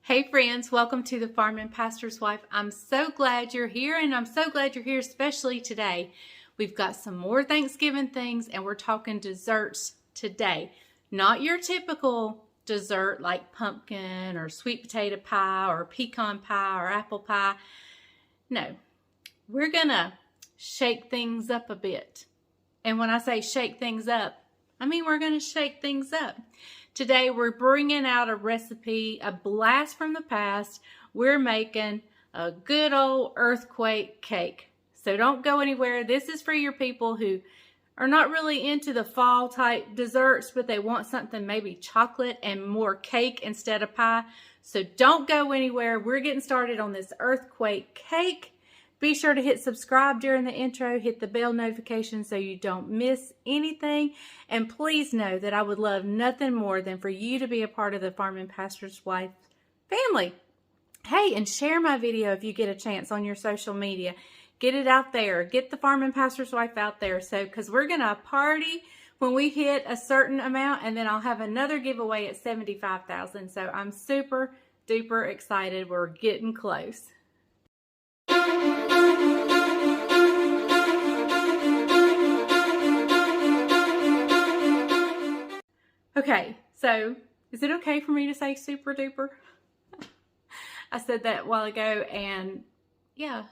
Hey friends, welcome to the Farm and Pastor's Wife. I'm so glad you're here, and I'm so glad you're here especially today. We've got some more Thanksgiving things, and we're talking desserts today. Not your typical dessert like pumpkin or sweet potato pie or pecan pie or apple pie. No, we're gonna shake things up a bit. And when I say shake things up, I mean we're gonna shake things up. Today we're bringing out a recipe, a blast from the past. We're making a good old earthquake cake. So don't go anywhere. This is for your people who are not really into the fall type desserts, but they want something maybe chocolate and more cake instead of pie. So don't go anywhere. We're getting started on this earthquake cake. Be sure to hit subscribe during the intro, hit the bell notification so you don't miss anything. And please know that I would love nothing more than for you to be a part of the Farm and Pastor's Wife family. Hey, and share my video if you get a chance on your social media. Get it out there. Get the Farm and Pastor's Wife out there. So, because we're going to party when we hit a certain amount, and then I'll have another giveaway at 75,000. So I'm super duper excited. We're getting close. Okay, so is it okay for me to say super duper? I said that a while ago, and yeah,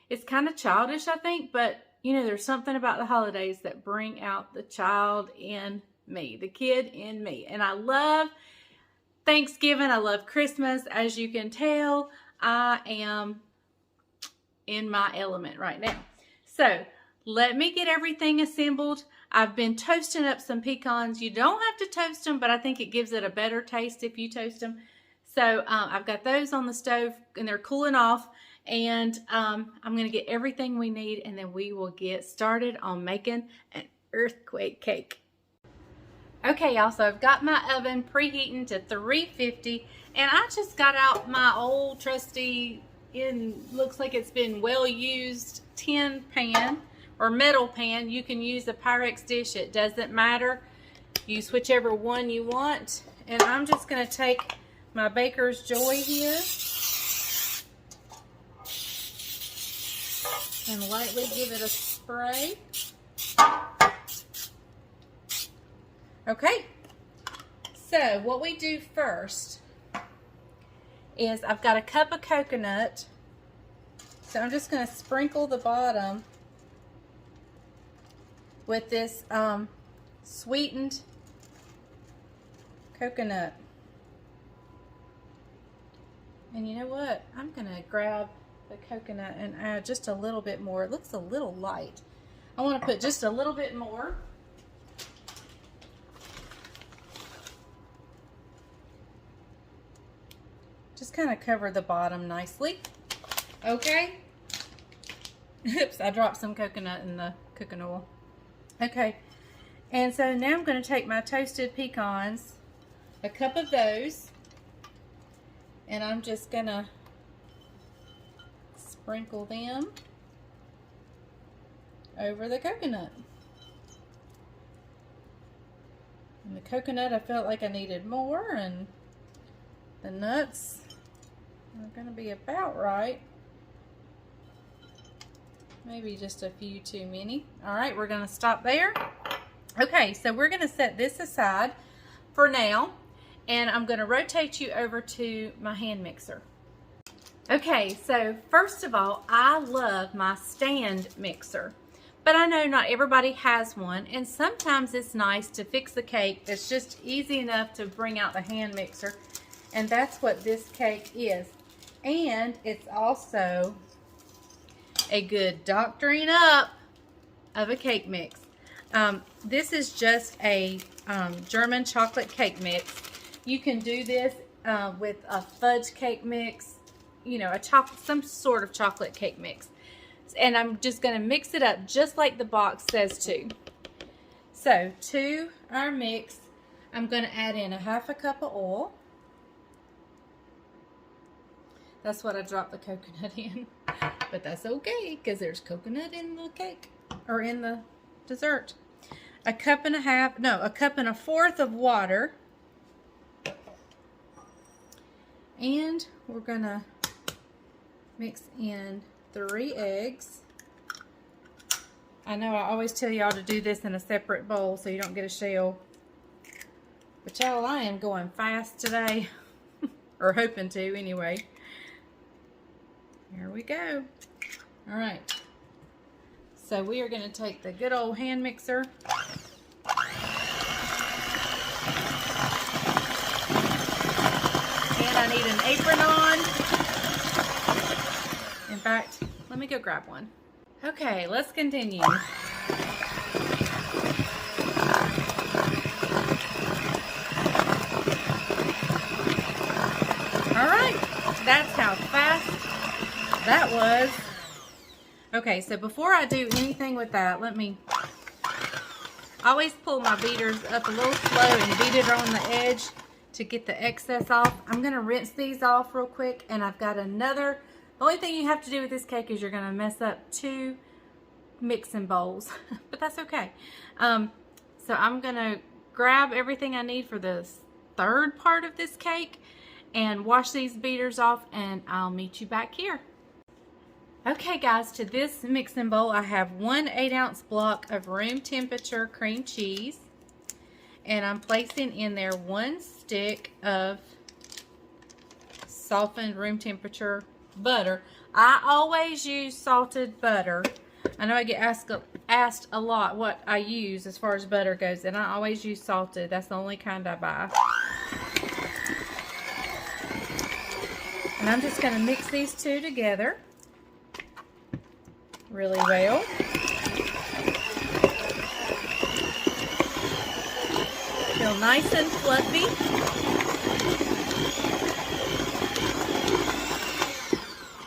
it's kind of childish, I think, but you know, there's something about the holidays that bring out the child in me, the kid in me. And I love Thanksgiving. I love Christmas. As you can tell, I am in my element right now. So let me get everything assembled. I've been toasting up some pecans. You don't have to toast them, but I think it gives it a better taste if you toast them. So I've got those on the stove, and they're cooling off. And I'm going to get everything we need, and then we will get started on making an earthquake cake. Okay, y'all, so I've got my oven preheating to 350, and I just got out my old trusty, looks like it's been well used tin pan or metal pan. You can use a Pyrex dish, it doesn't matter. Use whichever one you want. And I'm just going to take my Baker's Joy here and lightly give it a spray. Okay, so what we do first is I've got a cup of coconut, so I'm just going to sprinkle the bottom with this sweetened coconut. And you know what? I'm going to grab the coconut and add just a little bit more. It looks a little light. I want to put just a little bit more. Just kind of cover the bottom nicely. Okay. Oops, I dropped some coconut in the cooking oil. Okay. And so now I'm going to take my toasted pecans, a cup of those, and I'm just going to sprinkle them over the coconut. And the coconut, I felt like I needed more, and the nuts are going to be about right. Maybe just a few too many. All right, we're going to stop there. Okay, so we're going to set this aside for now, and I'm going to rotate you over to my hand mixer. Okay, so first of all, I love my stand mixer, but I know not everybody has one, and sometimes it's nice to fix a cake that's just easy enough to bring out the hand mixer, and that's what this cake is. And it's also a good doctoring up of a cake mix. This is just a German chocolate cake mix. You can do this with a fudge cake mix, you know, some sort of chocolate cake mix. And I'm just going to mix it up just like the box says to. So to our mix, I'm going to add in a half a cup of oil. That's what I dropped the coconut in, but that's okay because there's coconut in the cake or in the dessert. A cup and a fourth of water. And we're gonna mix in 3 eggs. I know I always tell y'all to do this in a separate bowl so you don't get a shell. But y'all, I am going fast today. Or hoping to anyway. Here we go. All right. So we are gonna take the good old hand mixer. And I need an apron on. In fact, let me go grab one. Okay, let's continue. All right, that's how fast that was. Okay, so before I do anything with that, I always pull my beaters up a little slow and beat it on the edge to get the excess off. I'm gonna rinse these off real quick, and I've got another. The only thing you have to do with this cake is you're gonna mess up 2 mixing bowls, but that's okay. So I'm gonna grab everything I need for the 3rd part of this cake and wash these beaters off, and I'll meet you back here. Okay guys, to this mixing bowl I have 1 8-ounce block of room temperature cream cheese, and I'm placing in there 1 stick of softened room temperature butter. I always use salted butter. I know I get asked a lot what I use as far as butter goes, and I always use salted. That's the only kind I buy. And I'm just going to mix these 2 together really well. Feel nice and fluffy.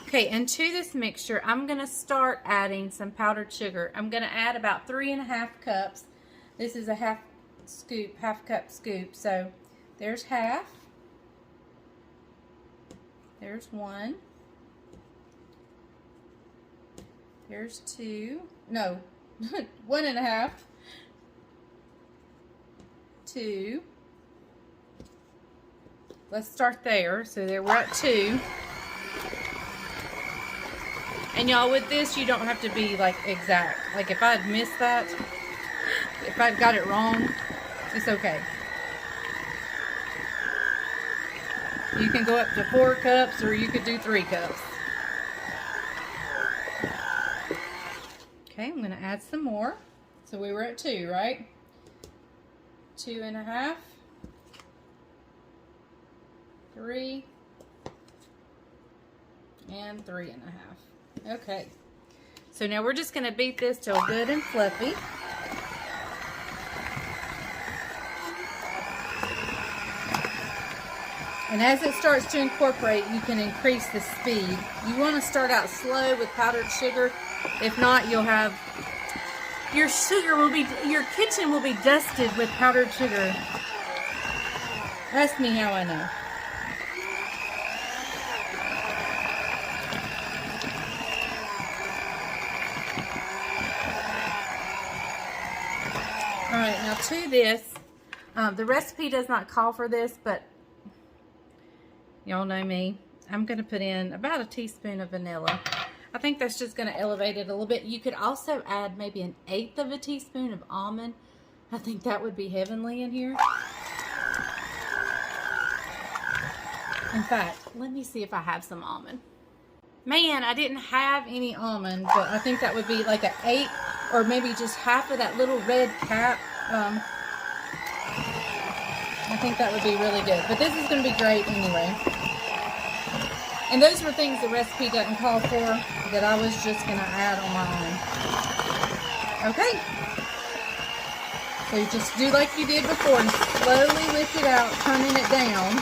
Okay, and to this mixture, I'm going to start adding some powdered sugar. I'm going to add about 3.5 cups. This is a half cup scoop. So there's half. There's 1. There's 2. No, 1.5. 2. Let's start there. So there we're at 2. And y'all, with this, you don't have to be like exact. Like if I'd missed that, if I'd got it wrong, it's okay. You can go up to 4 cups or you could do 3 cups. Okay, I'm going to add some more. So we were at 2, right? 2.5. 3. And 3.5. Okay. So now we're just going to beat this till good and fluffy. And as it starts to incorporate, you can increase the speed. You want to start out slow with powdered sugar. If not, you'll have your kitchen will be dusted with powdered sugar. Ask me how I know. All right, now to this, the recipe does not call for this, but y'all know me. I'm going to put in about a teaspoon of vanilla. I think that's just going to elevate it a little bit. You could also add maybe 1/8 of a teaspoon of almond. I think that would be heavenly in here. In fact, let me see if I have some almond. Man, I didn't have any almond, but I think that would be like 1/8 or maybe just half of that little red cap. I think that would be really good. But this is going to be great anyway. And those were things the recipe doesn't call for that I was just going to add on my own. Okay. So you just do like you did before and slowly lift it out, turning it down.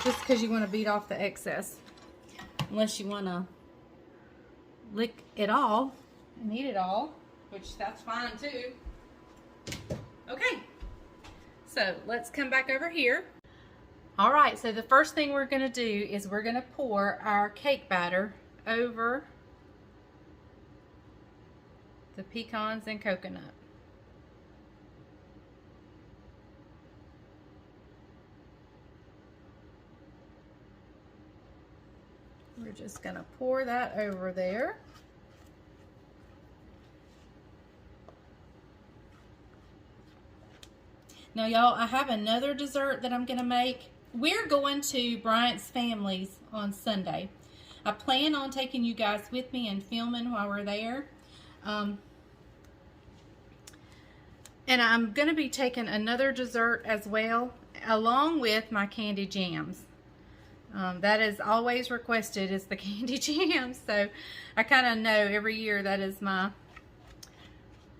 Just because you want to beat off the excess. Unless you want to lick it all and eat it all, which that's fine too. Okay. So let's come back over here. All right, so the first thing we're going to do is we're going to pour our cake batter over the pecans and coconut. We're just gonna pour that over there. Now y'all, I have another dessert that I'm gonna make. We're going to Bryant's family's on Sunday. I plan on taking you guys with me and filming while we're there. And I'm gonna be taking another dessert as well, along with my candy jams. That is always requested, is the candy jams. So I kind of know every year that is my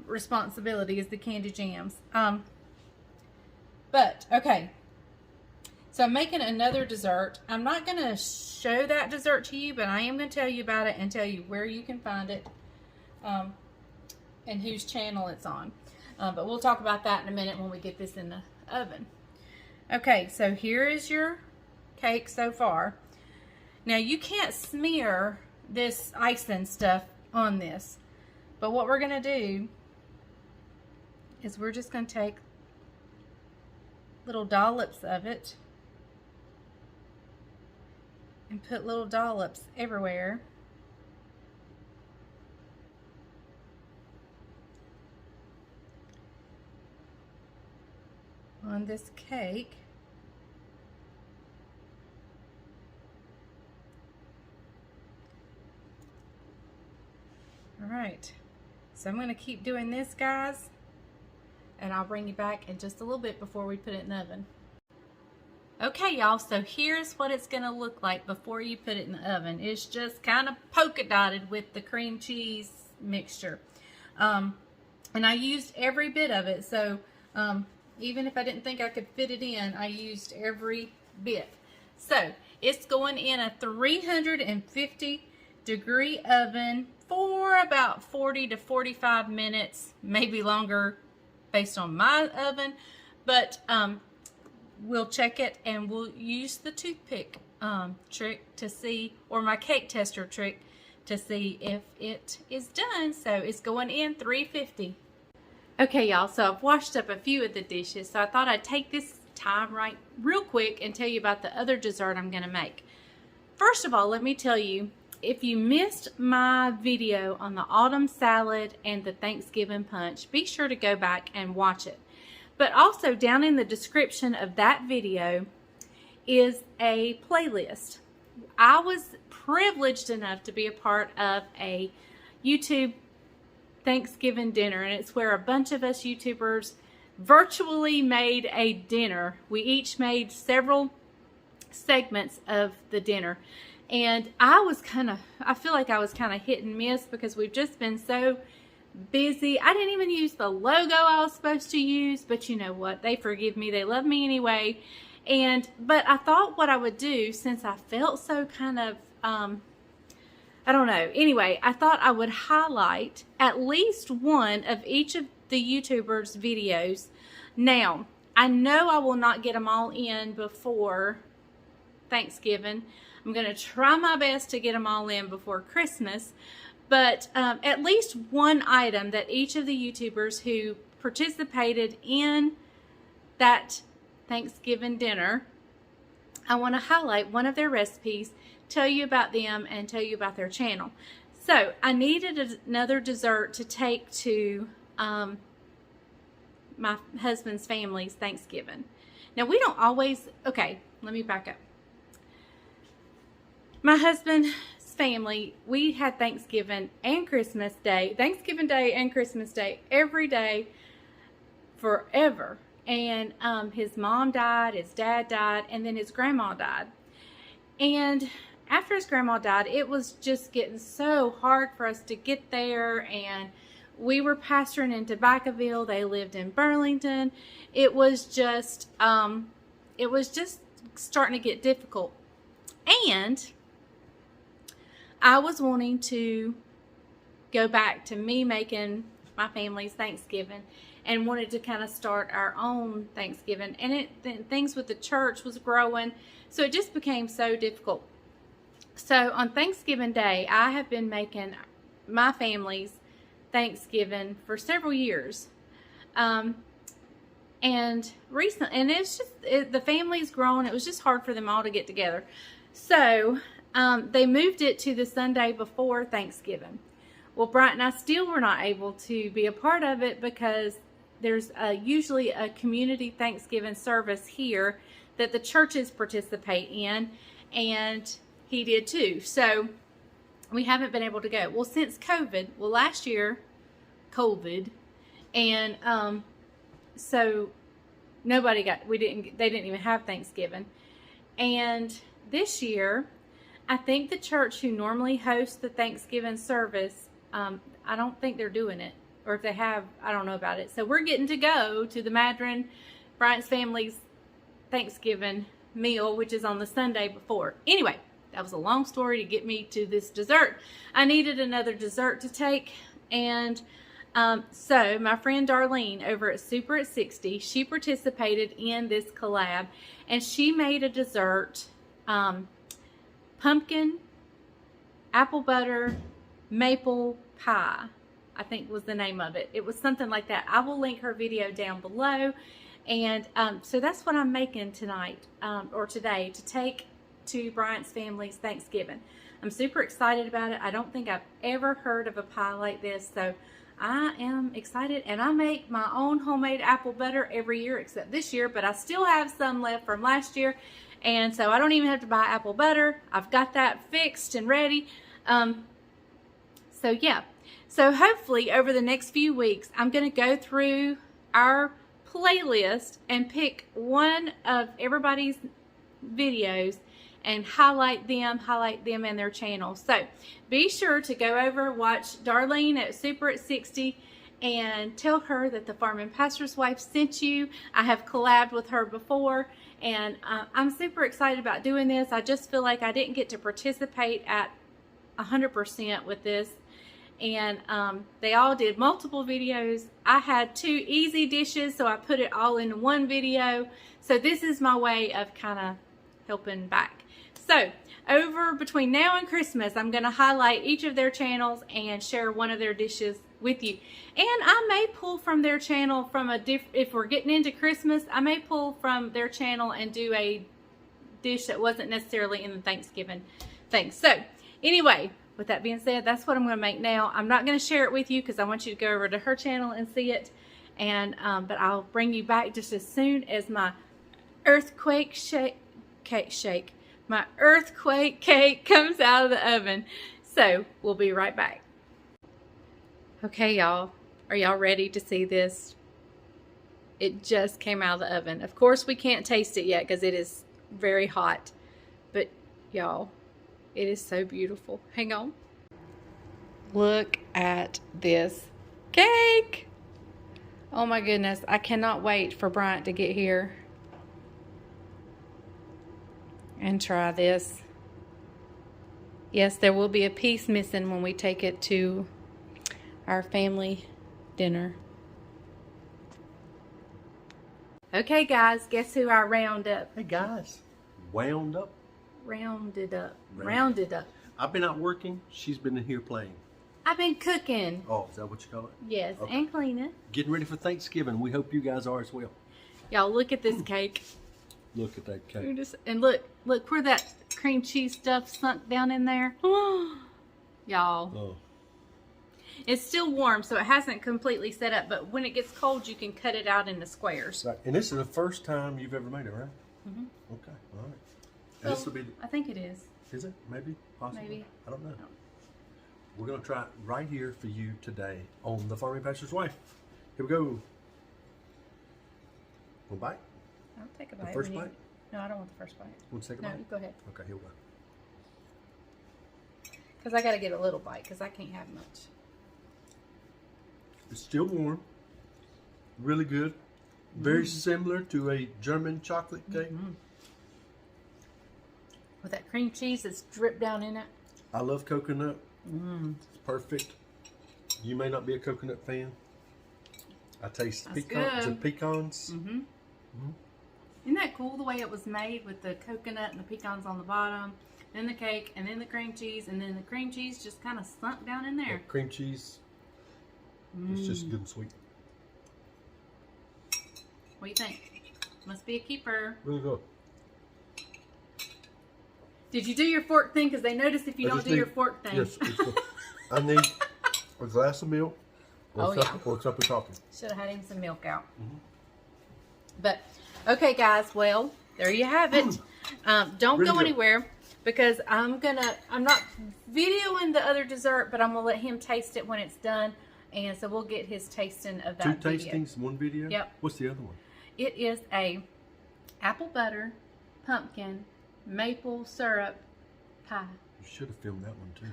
responsibility, is the candy jams. But okay, so I'm making another dessert. I'm not going to show that dessert to you, but I am going to tell you about it and tell you where you can find it and whose channel it's on. But we'll talk about that in a minute when we get this in the oven. Okay, so here is your cake so far. Now you can't smear this icing stuff on this, but what we're going to do is we're just going to take little dollops of it and put little dollops everywhere. On this cake. All right, so I'm going to keep doing this, guys, and I'll bring you back in just a little bit before we put it in the oven. Okay, y'all, so here's what it's going to look like before you put it in the oven. It's just kind of polka dotted with the cream cheese mixture. And I used every bit of it, so even if I didn't think I could fit it in, I used every bit. So it's going in a 350-degree oven for about 40 to 45 minutes, maybe longer based on my oven, but we'll check it and we'll use the toothpick trick to see, or my cake tester trick to see if it is done. So it's going in 350. Okay, y'all, so I've washed up a few of the dishes, so I thought I'd take this time real quick and tell you about the other dessert I'm gonna make. First of all, let me tell you, if you missed my video on the autumn salad and the Thanksgiving punch, be sure to go back and watch it. But also down in the description of that video is a playlist. I was privileged enough to be a part of a YouTube Thanksgiving dinner, and it's where a bunch of us YouTubers virtually made a dinner. We each made several segments of the dinner. And I feel like I was kind of hit and miss because we've just been so busy. I didn't even use the logo I was supposed to use, but you know what? They forgive me. They love me anyway. But I thought what I would do, since I felt so kind of, I don't know. Anyway, I thought I would highlight at least one of each of the YouTubers' videos. Now, I know I will not get them all in before Thanksgiving. I'm going to try my best to get them all in before Christmas, but at least one item that each of the YouTubers who participated in that Thanksgiving dinner, I want to highlight one of their recipes, tell you about them, and tell you about their channel. So I needed another dessert to take to my husband's family's Thanksgiving. Now we don't always, okay, let me back up. My husband's family, we had Thanksgiving and Christmas Day, Thanksgiving Day and Christmas Day every day forever. And his mom died, his dad died, and then his grandma died. And after his grandma died, it was just getting so hard for us to get there, and we were pastoring in Tobaccoville. They lived in Burlington. It was just starting to get difficult. And I was wanting to go back to me making my family's Thanksgiving and wanted to kind of start our own Thanksgiving. And things with the church was growing, so it just became so difficult. So on Thanksgiving Day, I have been making my family's Thanksgiving for several years. And recently, and it's just, the family's grown. It was just hard for them all to get together. So they moved it to the Sunday before Thanksgiving. Well, Bryant and I still were not able to be a part of it because there's usually a community Thanksgiving service here that the churches participate in, and he did too. So we haven't been able to go. Well, since COVID, last year, COVID, and so they didn't even have Thanksgiving. And this year, I think the church who normally hosts the Thanksgiving service, I don't think they're doing it. Or if they have, I don't know about it. So we're getting to go to the Madron, Bryant's family's Thanksgiving meal, which is on the Sunday before. Anyway, that was a long story to get me to this dessert. I needed another dessert to take. And so my friend Darlene over at Super at 60, she participated in this collab. And she made a dessert, pumpkin, apple butter, maple pie, I think was the name of it. It was something like that. I will link her video down below. And so that's what I'm making tonight, or today, to take to Bryant's family's Thanksgiving. I'm super excited about it. I don't think I've ever heard of a pie like this, so I am excited. And I make my own homemade apple butter every year except this year, but I still have some left from last year. And so I don't even have to buy apple butter. I've got that fixed and ready. So yeah. So hopefully over the next few weeks, I'm going to go through our playlist and pick one of everybody's videos and highlight them and their channel. So be sure to go over, watch Darlene at Super at 60 and tell her that the Farming Pastor's Wife sent you. I have collabed with her before, and I'm super excited about doing this. I just feel like I didn't get to participate at 100% with this. And they all did multiple videos. I had 2 easy dishes, so I put it all in one video. So this is my way of kind of helping back. So over between now and Christmas, I'm going to highlight each of their channels and share one of their dishes with you. And I may pull from their channel from if we're getting into Christmas, I may pull from their channel and do a dish that wasn't necessarily in the Thanksgiving thing. So anyway, with that being said, that's what I'm going to make now. I'm not going to share it with you because I want you to go over to her channel and see it. And but I'll bring you back just as soon as my earthquake cake comes out of the oven. So we'll be right back. Okay, y'all. Are y'all ready to see this? It just came out of the oven. Of course, we can't taste it yet because it is very hot. But y'all, it is so beautiful. Hang on. Look at this cake. Oh my goodness. I cannot wait for Bryant to get here and try this. Yes, there will be a piece missing when we take it to our family dinner. Okay, guys, guess who I round up? Hey, guys. Wound up? Rounded up. I've been out working. She's been in here playing. I've been cooking. Oh, is that what you call it? Yes, okay. And cleaning. Getting ready for Thanksgiving. We hope you guys are as well. Y'all, look at this cake. Look at that cake. And look where that cream cheese stuff sunk down in there. Y'all. Oh. It's still warm, so it hasn't completely set up, but when it gets cold, you can cut it out into squares. Right. And this is the first time you've ever made it, right? Mm-hmm. Okay, all right. Well, this will be I think it is. Is it? Maybe? Possibly? Maybe. I don't know. No. We're going to try it right here for you today on The Farming Pastor's Wife. Here we go. One bite? I'll take a bite. The first bite? No, I don't want the first bite. Want the second bite? No, go ahead. Okay, here we go. Because I got to get a little bite because I can't have much. It's still warm. Really good. Very similar to a German chocolate cake. Mm-hmm. With that cream cheese that's dripped down in it. I love coconut. It's perfect. You may not be a coconut fan. I taste pecans. Mm-hmm. Isn't that cool the way it was made with the coconut and the pecans on the bottom, then the cake, and then the cream cheese, and then the cream cheese just kind of sunk down in there. That cream cheese. It's just good and sweet. What do you think? Must be a keeper. Really good. Did you do your fork thing? Because they notice if you don't do your fork thing. Yes. I need a glass of milk or, Oh, or a cup of coffee. Should have had him some milk out. But, okay, guys. Well, there you have it. Don't go anywhere because I'm not videoing the other dessert, but I'm going to let him taste it when it's done. And so we'll get his tasting of that Two tastings, one video? Yep. What's the other one? It is a apple butter, pumpkin, maple syrup pie. You should have filmed that one too.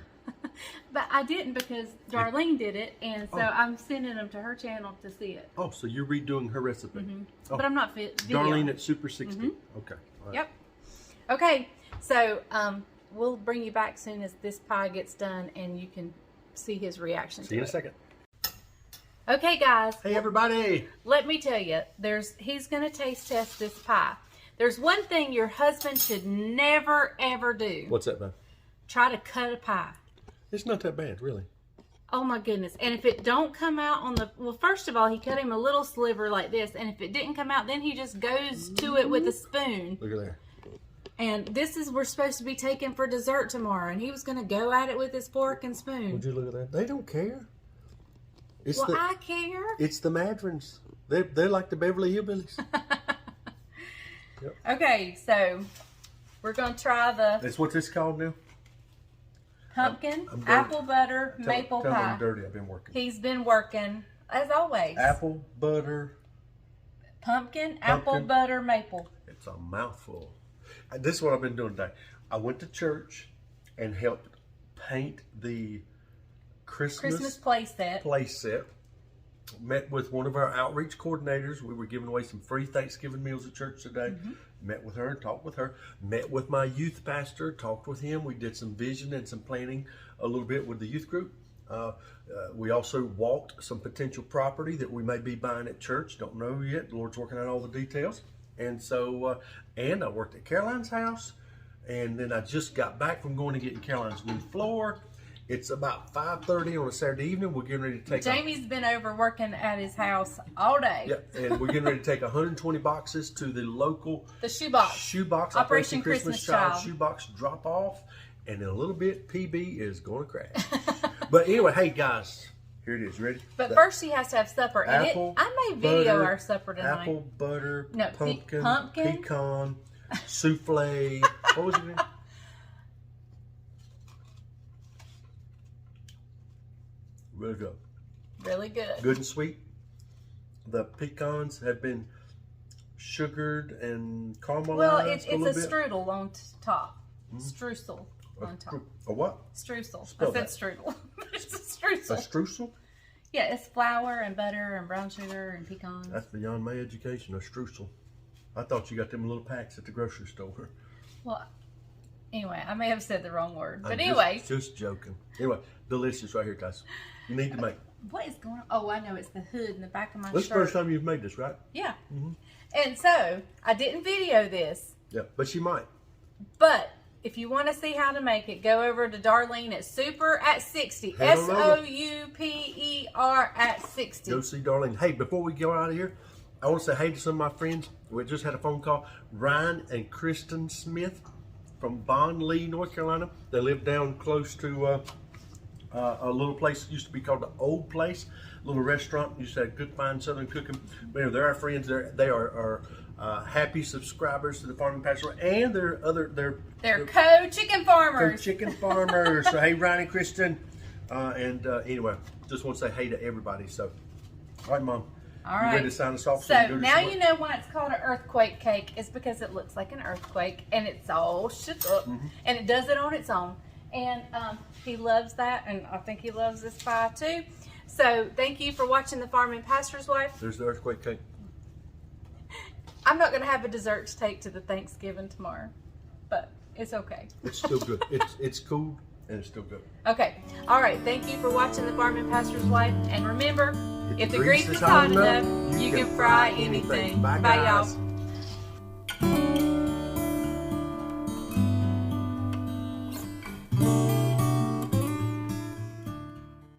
But I didn't because Darlene did it, and so I'm sending them to her channel to see it. Oh, so you're redoing her recipe. Oh. But I'm not videoing. Darlene at Super 60. Okay. All right. Yep. Okay, so we'll bring you back soon as this pie gets done, and you can see his reaction. See you in a second. Okay, guys. Hey, everybody. Let me tell you, he's going to taste test this pie. There's one thing your husband should never, ever do. What's that, man? Try to cut a pie. It's not that bad, really. Oh, my goodness. And if it don't come out on the... Well, first of all, he cut him a little sliver like this. And if it didn't come out, then he just goes to it with a spoon. Look at there. And this is we're supposed to be taking for dessert tomorrow. And he was going to go at it with his fork and spoon. Would you look at that? They don't care. It's Well, I care. It's the Madrons. They're like the Beverly Hillbillies. Yep. Okay, so we're going to try the That's what this is called now? pumpkin, I'm dirty. apple butter, maple tell me pie. I'm dirty. I've been working. He's been working, as always. Apple, butter. Pumpkin, apple, butter, maple. It's a mouthful. This is what I've been doing today. I went to church and helped paint the Christmas play set. Met with one of our outreach coordinators. We were giving away some free Thanksgiving meals at church today. Met with her and talked with her. Met with my youth pastor, talked with him. We did some vision and some planning a little bit with the youth group. We also walked some potential property that we may be buying at church. Don't know yet. The Lord's working out all the details. And so, and I worked at Caroline's house. And then I just got back from going to getting Caroline's new floor. It's about 5:30 on a Saturday evening. We're getting ready to take. Jamie's been over working at his house all day. Yeah, and we're getting ready to take 120 boxes to the local shoebox Operation Christmas Child shoebox drop off, and in a little bit, PB is going to crash. But anyway, hey guys, here it is. Ready? But first, he has to have supper. And I may video our supper tonight. Apple butter, no, pumpkin, pecan, souffle. What was it again? Really good. Really good. Good and sweet. The pecans have been sugared and caramelized. Well, it's a strudel on top. Streusel on top. A what? Streusel. Spell I said strudel. It's a streusel. A streusel? Yeah, it's flour and butter and brown sugar and pecans. That's beyond my education, a streusel. I thought you got them little packs at the grocery store. Well, anyway, I may have said the wrong word. But anyway. Just joking. Anyway, delicious right here, guys. You need to make. What is going on? Oh, I know. It's the hood in the back of my shirt. This is the first time you've made this, right? Yeah. And so, I didn't video this. Yeah, but she might. But, if you want to see how to make it, go over to Darlene at Super at 60. Head on over. SOUPER at 60. Go see Darlene. Hey, before we go out of here, I want to say hey to some of my friends. We just had a phone call. Ryan and Kristen Smith from Bond Lee, North Carolina. They live down close to a little place used to be called the Old Place, a little restaurant. Used to have good, fine Southern cooking. But anyway, they're our friends. They are happy subscribers to the Farming Pastor, and they're co-chicken farmers. Co-chicken farmers. So hey, Ryan and Kristen, anyway, just want to say hey to everybody. So, all right, Mom. All right. You ready to sign us off? So now you know why it's called an earthquake cake. It's because it looks like an earthquake, and it's all shook up, and it does it on its own. And he loves that, and I think he loves this pie too. So thank you for watching The Farming Pastor's Wife. There's the earthquake cake. I'm not going to have a dessert to take to the Thanksgiving tomorrow, but it's okay. It's still good. It's cool, and it's still good. Okay. All right. Thank you for watching The Farming Pastor's Wife. And remember, if the grease is hot enough, you can fry anything. Bye, y'all.